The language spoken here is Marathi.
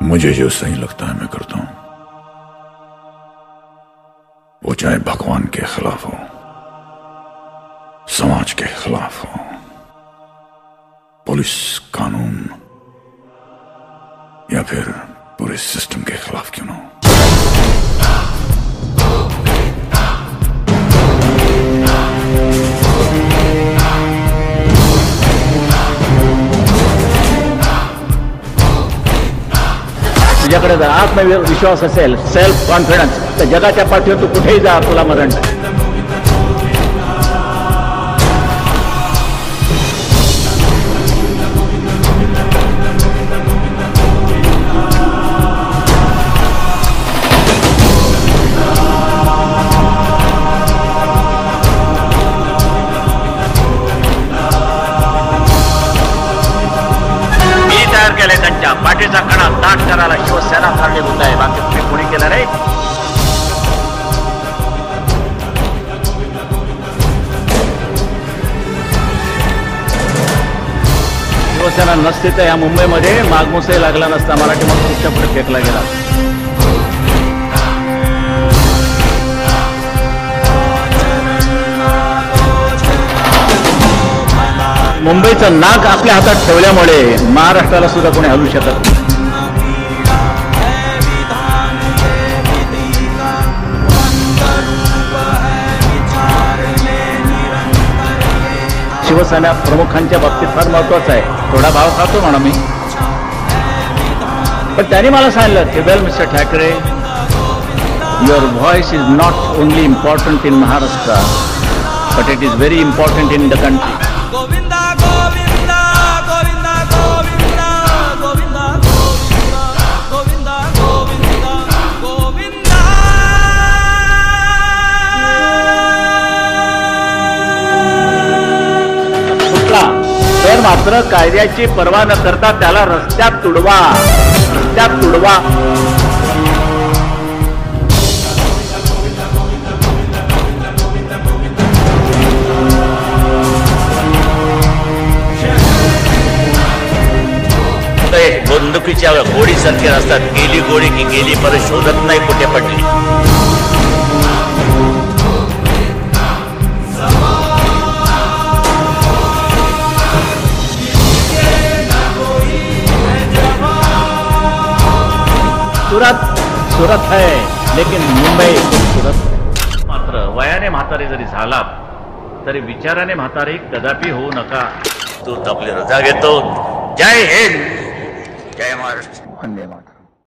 मुझे जो सही लगता है मैं करता हूं, वो चाहे भगवान के खिलाफ हो, समाज के खिलाफ हो, पुलिस कानून या फिर पूरे सिस्टम के खिलाफ क्यों ना हो। तुझ्याकडे जर आत्मविश्वास असेल, सेल्फ कॉन्फिडन्स, तर जगाच्या पाठीवर तू कुठेही जा, तुला मरण नाही. केले त्यांच्या पाठीचा कणा दाट करायला शिवसेना कारणीभूत आहे, बाकी तुम्ही कोणी केलं नाही. शिवसेना नसते तर या मुंबईमध्ये मागमुसही लागला नसता, मराठी माणूसच्या पुढे फेकला गेला. मुंबईचं नाक आपल्या हातात ठेवल्यामुळे महाराष्ट्राला सुद्धा कोणी हलवू शकत नाही. शिवसेना प्रमुखांच्या बाबतीत फार महत्वाचं आहे. थोडा भाव खातो म्हणा मी, पण त्यांनी मला सांगितलं की well mister Thackeray, your voice is not only important in Maharashtra, but it is very important in the country. तर मात्र कायद्याची पर्वा न करता त्याला रस्त्यात तुडवा, रस्त्यात तुडवा. बंदुकीच्या गोळीसारखे असतात, गेली गोळी की गेली, परत शोधत नाही कुठे पडली. सूरत है लेकिन मुंबई सूरत. मात्र वयाने म्हातारे जरी झालात तरी विचाराने म्हातारे कदापि होऊ नका. तू आपली रजा घेतो. जय हिंद, जय महाराष्ट्र, वंदे मातरम.